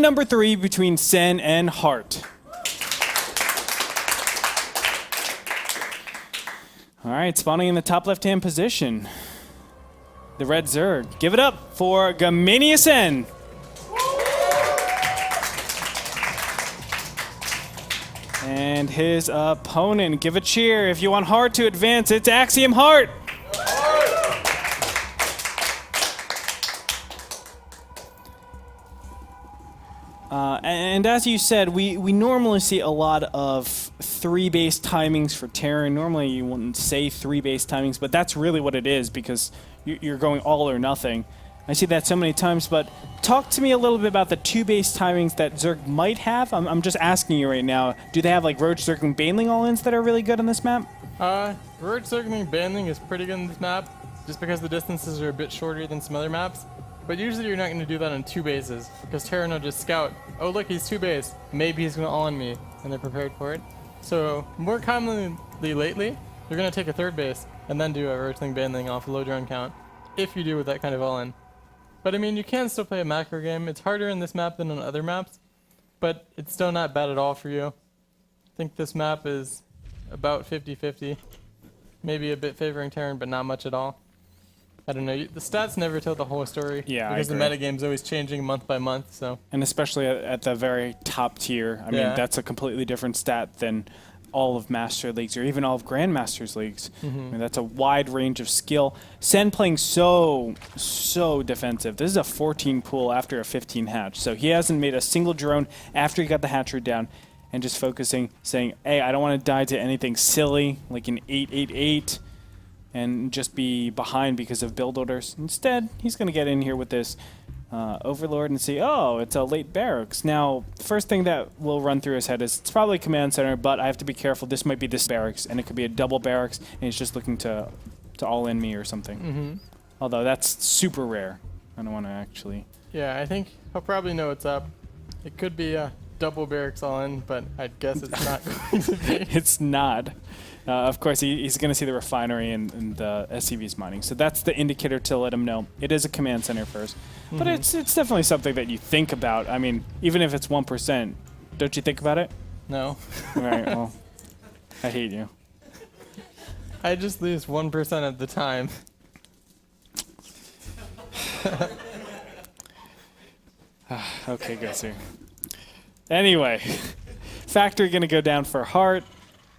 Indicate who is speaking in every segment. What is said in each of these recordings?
Speaker 1: Number 3 between Sen and Hart. All right, spawning in the top left-hand position. The red Zerg. Give it up for Gamania Sen. And his opponent. Give a cheer. If you want Hart to advance, it's Axiom Hart. And as you said, we normally see a lot of 3 base timings for Terran. Normally you wouldn't say 3 base timings, but that's really what it is because you're going all or nothing. I see that so many times, but talk to me a little bit about the 2 base timings that Zerg might have. I'm just asking you right now, do they have like Roach Circling Baneling all-ins that are really good on this map?
Speaker 2: Roach Circling Baneling is pretty good on this map, just because the distances are a bit shorter than some other maps. But usually you're not going to do that on 2 bases, because Terran will just scout, oh look, he's 2 base, maybe he's going to all-in me, and they're prepared for it. So more commonly lately, you're going to take a 3rd base, and then do a Roachling Baneling off a low drone count, if you do with that kind of all-in. But I mean, you can still play a macro game. It's harder in this map than on other maps, but it's still not bad at all for you. I think this map is about 50-50, maybe a bit favoring Terran, but not much at all. I don't know. The stats never tell the whole story.
Speaker 1: Yeah,
Speaker 2: because the metagame's always changing month by month. So. And
Speaker 1: especially at the very top tier. I mean, that's a completely different stat than all of Master Leagues or even all of Grandmasters Leagues. I mean, that's a wide range of skill. Sen playing so defensive. This is a 14 pool after a 15 hatch. So he hasn't made a single drone after he got the hatchery down and just focusing, saying, hey, I don't want to die to anything silly like an 888. And just be behind because of build orders. Instead, he's going to get in here with this Overlord and see, oh, it's a late barracks. Now, the first thing that will run through his head is it's probably command center, but I have to be careful. This might be this barracks, and it could be a double barracks, and he's just looking to all-in me or something. Although that's super rare. I don't want to actually...
Speaker 2: Yeah, I think he'll probably know what's up. It could be a double barracks all-in, but I guess it's not going to be.
Speaker 1: It's not. Of course, he's going to see the refinery and the SCV's mining. So that's the indicator to let him know. It is a command center first. But it's definitely something that you think about. I mean, even if it's 1%, don't you think about it?
Speaker 2: No.
Speaker 1: All right, well, I hate you.
Speaker 2: I just lose 1% at the time.
Speaker 1: Okay, Gussie. Anyway, factory going to go down for Hart.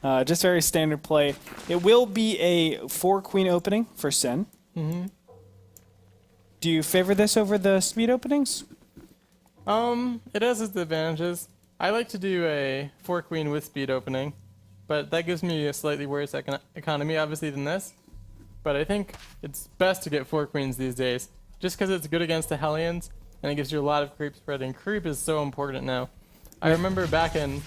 Speaker 1: Just very standard play. It will be a 4-queen opening for Sen. Do you favor this over the speed openings?
Speaker 2: It has its advantages. I like to do a 4-queen with speed opening, but that gives me a slightly worse economy, obviously, than this. But I think it's best to get 4 queens these days, just because it's good against the Hellions, and it gives you a lot of creep spread, and creep is so important now. I remember back in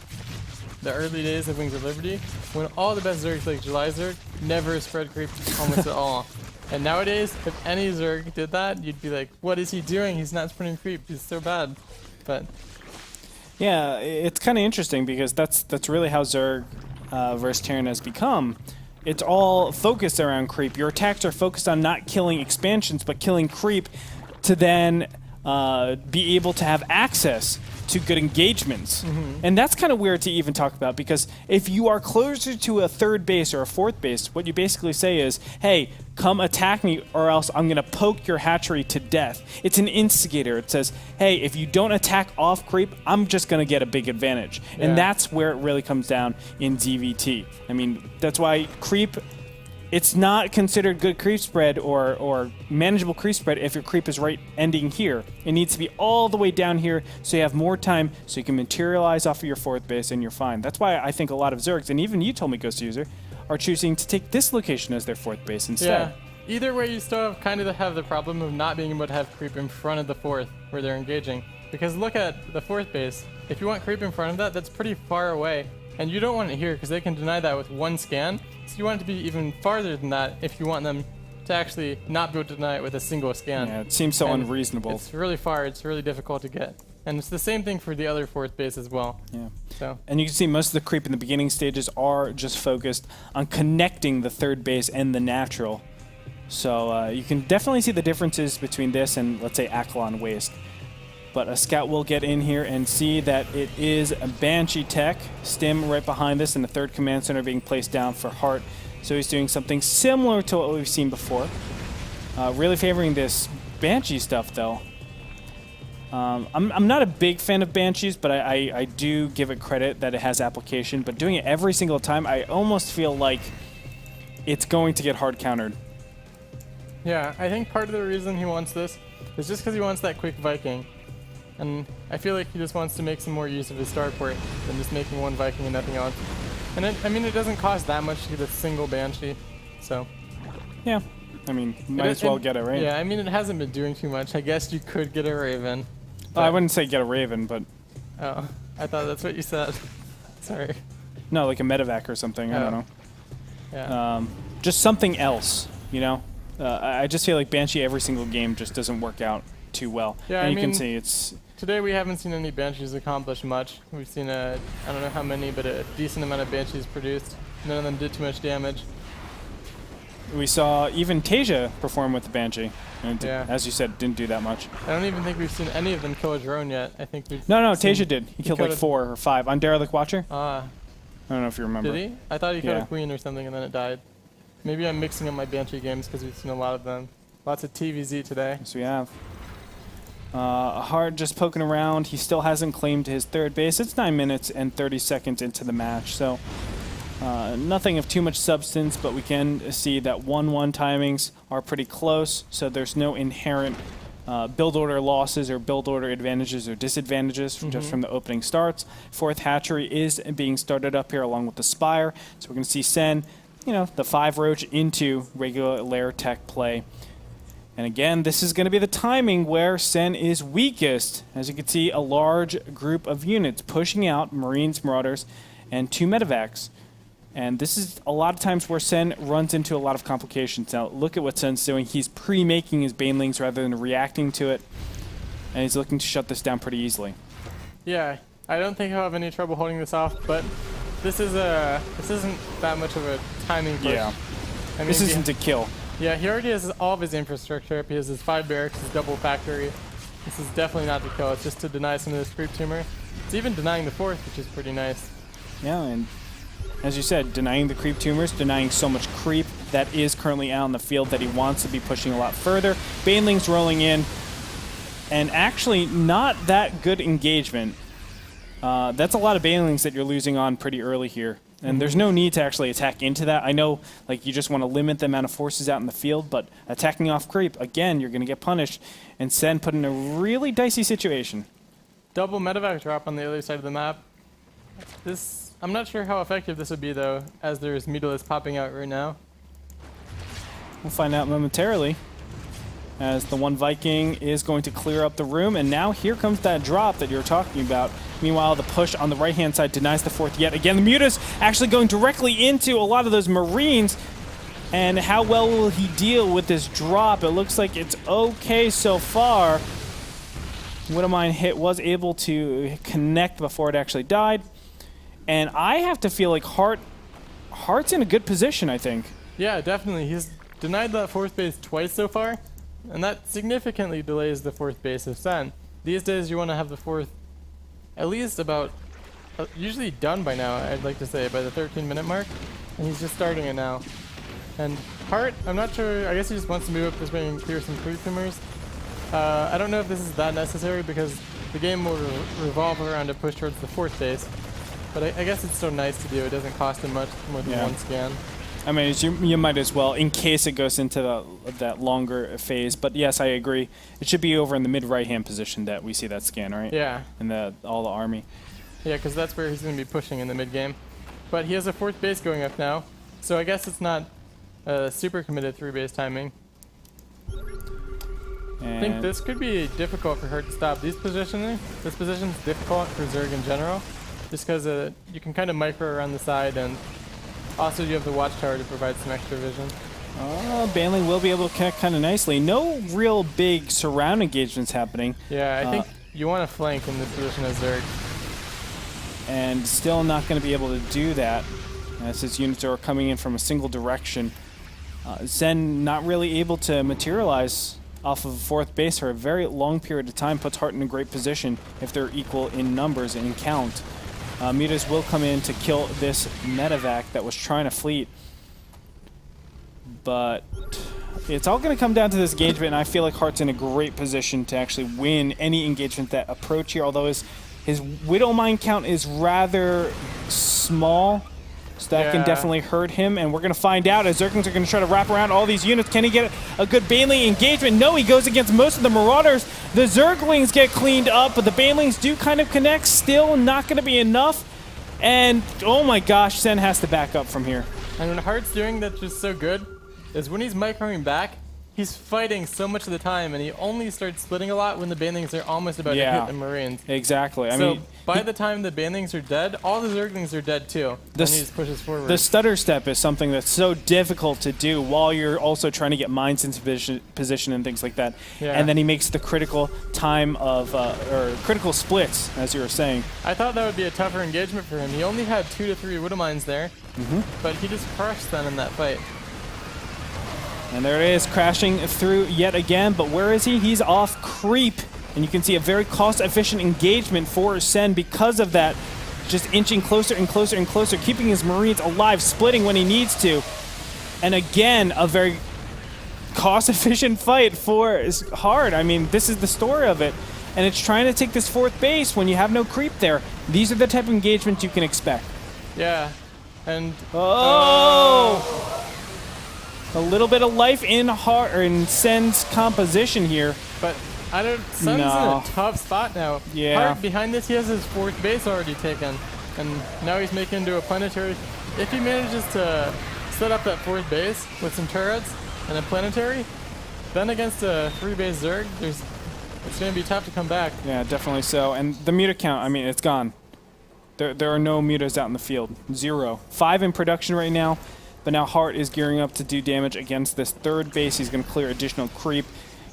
Speaker 2: the early days of Wings of Liberty, when all the best Zergs like July Zerg never spread creep almost at all. And nowadays, if any Zerg did that, you'd be like, what is he doing? He's not spreading creep. He's so bad. But
Speaker 1: yeah, it's kind of interesting because that's really how Zerg versus Terran has become. It's all focused around creep. Your attacks are focused on not killing expansions, but killing creep to then be able to have access to good engagements. And that's kind of weird to even talk about because if you are closer to a 3rd base or a 4th base, what you basically say is, hey, come attack me or else I'm going to poke your hatchery to death. It's an instigator. It says, hey, if you don't attack off creep, I'm just going to get a big advantage. Yeah. And that's where it really comes down in DVT. I mean, that's why creep... It's not considered good creep spread or manageable creep spread if your creep is right ending here. It needs to be all the way down here so you have more time so you can materialize off of your 4th base and you're fine. That's why I think a lot of Zergs, and even you told me, Ghost User, are choosing to take this location as their 4th base instead.
Speaker 2: Yeah. Either way, you still kind of have the problem of not being able to have creep in front of the 4th where they're engaging. Because look at the 4th base. If you want creep in front of that, that's pretty far away. And you don't want it here because they can deny that with 1 scan. So you want it to be even farther than that if you want them to actually not be able to deny it with a single scan.
Speaker 1: Yeah, it seems so unreasonable.
Speaker 2: It's really far. It's really difficult to get. And it's the same thing for the other 4th base as well.
Speaker 1: Yeah.
Speaker 2: So.
Speaker 1: And you can see most of the creep in the beginning stages are just focused on connecting the 3rd base and the natural. So you can definitely see the differences between this and, let's say, Akalon Waste. But a scout will get in here and see that it is a Banshee tech. Stim right behind this, and the third command center being placed down for Hart. So he's doing something similar to what we've seen before. Really favoring this Banshee stuff, though. I'm not a big fan of Banshees, but I do give it credit that it has application. But doing it every single time, I almost feel like it's going to get hard countered.
Speaker 2: Yeah, I think part of the reason he wants this is just because he wants that quick Viking. And I feel like he just wants to make some more use of his starport than just making one Viking and nothing else. And I mean, it doesn't cost that much to get a single Banshee, so.
Speaker 1: Yeah, I mean, might as well get it, right?
Speaker 2: Yeah, I mean, it hasn't been doing too much. I guess you could get a Raven.
Speaker 1: I wouldn't say get a Raven, but.
Speaker 2: Oh, I thought that's what you said. Sorry.
Speaker 1: No, like a medevac or something, I don't know.
Speaker 2: Yeah.
Speaker 1: Just something else, you know? I just feel like Banshee every single game just doesn't work out too well.
Speaker 2: Yeah,
Speaker 1: and
Speaker 2: I
Speaker 1: you
Speaker 2: mean,
Speaker 1: can see it's...
Speaker 2: Today we haven't seen any Banshees accomplish much. We've seen I don't know how many, but a decent amount of Banshees produced. None of them did too much damage.
Speaker 1: We saw even Tasia perform with the Banshee. And
Speaker 2: Yeah.
Speaker 1: as you said, didn't do that much.
Speaker 2: I don't even think we've seen any of them kill a drone yet. I think we've
Speaker 1: No,
Speaker 2: seen-
Speaker 1: Tasia did. He killed
Speaker 2: killed
Speaker 1: like
Speaker 2: a-
Speaker 1: 4 or 5 on Derelict Watcher.
Speaker 2: Ah,
Speaker 1: I don't know if you remember.
Speaker 2: did he? I thought he killed
Speaker 1: Yeah.
Speaker 2: a queen or something and then it died. Maybe I'm mixing up my Banshee games because we've seen a lot of them. Lots of TVZ today.
Speaker 1: Yes, we have. Hard just poking around. He still hasn't claimed his third base. It's 9 minutes and 30 seconds into the match, so nothing of too much substance, but we can see that 1-1 timings are pretty close, so there's no inherent build order losses or build order advantages or disadvantages just from the opening starts. Fourth hatchery is being started up here along with the Spire, so we're going to see Sen, the 5 Roach into regular lair tech play. And again, this is going to be the timing where Sen is weakest. As you can see, a large group of units pushing out Marines, Marauders, and 2 medevacs. And this is a lot of times where Sen runs into a lot of complications. Now, look at what Sen's doing. He's pre-making his Banelings rather than reacting to it. And he's looking to shut this down pretty easily.
Speaker 2: Yeah, I don't think he'll have any trouble holding this off, but this isn't that much of a timing push.
Speaker 1: Yeah.
Speaker 2: I mean,
Speaker 1: This isn't a kill.
Speaker 2: Yeah, he already has all of his infrastructure up. He has his 5 barracks, his double factory. This is definitely not to kill. It's just to deny some of this creep tumor. It's even denying the 4th, which is pretty nice.
Speaker 1: Yeah, and as you said, denying the creep tumors, denying so much creep that is currently out in the field that he wants to be pushing a lot further. Banelings rolling in, and actually not that good engagement. That's a lot of Banelings that you're losing on pretty early here. And there's no need to actually attack into that. I know you just want to limit the amount of forces out in the field, but attacking off creep, again, you're going to get punished. And Sen put in a really dicey situation.
Speaker 2: Double medevac drop on the other side of the map. I'm not sure how effective this would be, though, as there's Mutalisk popping out right now.
Speaker 1: We'll find out momentarily as the 1 Viking is going to clear up the room. And now here comes that drop that you were talking about. Meanwhile, the push on the right-hand side denies the 4th yet again. The Mutas actually going directly into a lot of those Marines. And how well will he deal with this drop? It looks like it's okay so far. Widowmine hit was able to connect before it actually died. And I have to feel like Hart's in a good position, I think.
Speaker 2: Yeah, definitely. He's denied that 4th base twice so far, and that significantly delays the 4th base of Sen. These days, you want to have the 4th at least about, usually done by now, I'd like to say, by the 13-minute mark, and he's just starting it now. And Hart, I'm not sure, I guess he just wants to move up this way and clear some creep tumors. I don't know if this is that necessary because the game will revolve around a push towards the 4th base, but I guess it's so nice to do. It doesn't cost him much more than 1 scan.
Speaker 1: I mean, you might as well, in case it goes into that longer phase. But yes, I agree. It should be over in the mid right-hand position that we see that scan, right?
Speaker 2: Yeah.
Speaker 1: And all the army.
Speaker 2: Yeah, because that's where he's going to be pushing in the mid-game. But he has a 4th base going up now, so I guess it's not super committed 3-base timing.
Speaker 1: And
Speaker 2: I think this could be difficult for Hurt to stop. This position's difficult for Zerg in general, just because you can kind of micro around the side, and also you have the watchtower to provide some extra vision.
Speaker 1: Banley will be able to connect kind of nicely. No real big surround engagements happening.
Speaker 2: Yeah, I think you want to flank in this position as Zerg.
Speaker 1: And still not going to be able to do that as his units are coming in from a single direction. Zen not really able to materialize off of fourth base for a very long period of time puts Hart in a great position if they're equal in numbers and in count. Mutas will come in to kill this medevac that was trying to fleet. But it's all going to come down to this engagement, and I feel like Hart's in a great position to actually win any engagement that approach here, although his Widow Mine count is rather small. So that can definitely hurt him, and we're going to find out as Zerglings are going to try to wrap around all these units. Can he get a good Baneling engagement? No, he goes against most of the Marauders. The Zerglings get cleaned up, but the Banelings do kind of connect. Still not going to be enough. And, oh my gosh, Sen has to back up from here.
Speaker 2: And what Hart's doing that's just so good is when he's microing back, he's fighting so much of the time, and he only starts splitting a lot when the Banelings are almost about to hit the Marines.
Speaker 1: Exactly. I
Speaker 2: so
Speaker 1: mean,
Speaker 2: by the time the Banelings are dead, all the Zerglings are dead too. And he just pushes forward.
Speaker 1: The stutter step is something that's so difficult to do while you're also trying to get mines into position and things like that.
Speaker 2: Yeah.
Speaker 1: And then he makes the critical time of, or critical splits, as you were saying.
Speaker 2: I thought that would be a tougher engagement for him. He only had 2 to 3 Widow Mines there, but he just crushed them in that fight.
Speaker 1: And there it is, crashing through yet again, but where is he? He's off creep. And you can see a very cost-efficient engagement for Sen because of that, just inching closer and closer and closer, keeping his Marines alive, splitting when he needs to. And again, a very cost-efficient fight for Hart. I mean, this is the story of it. And it's trying to take this fourth base when you have no creep there. These are the type of engagements you can expect.
Speaker 2: Yeah, and...
Speaker 1: A little bit of life in Hart, or in Sen's composition here.
Speaker 2: But Sen's in a tough spot now.
Speaker 1: Yeah.
Speaker 2: Hart, behind this, he has his fourth base already taken. And now he's making into a planetary. If he manages to set up that fourth base with some turrets and a planetary, then against a 3-base Zerg, it's going to be tough to come back.
Speaker 1: Yeah, definitely so. And the muta count, I mean, it's gone. There are no mutas out in the field. 0. 5 in production right now. But now Hart is gearing up to do damage against this third base. He's going to clear additional creep.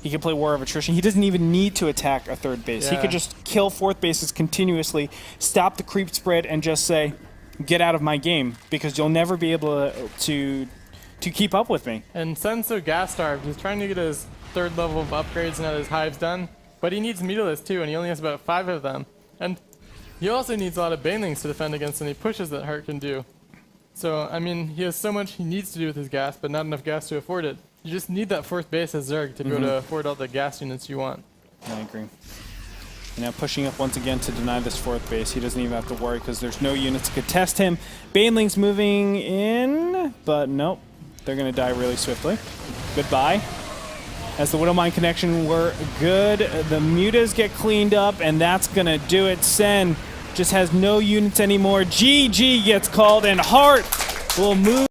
Speaker 1: He can play War of Attrition. He doesn't even need to attack a third base. He could just kill fourth bases continuously, stop the creep spread, and just say, get out of my game, because you'll never be able to keep up with me.
Speaker 2: And Sen's so gas-starved. He's trying to get his third level of upgrades and have his hives done. But he needs Mutalisks too, and he only has about 5 of them. And he also needs a lot of Banelings to defend against any pushes that Hart can do. So, I mean, he has so much he needs to do with his gas, but not enough gas to afford it. You just need that fourth base as Zerg to be able to afford all the gas units you want.
Speaker 1: I agree. Now pushing up once again to deny this fourth base. He doesn't even have to worry because there's no units to contest him. Banelings moving in, but nope. They're going to die really swiftly. Goodbye. As the Widow Mine connection were good, the mutas get cleaned up, and that's going to do it. Sen just has no units anymore. GG gets called, and Hart will move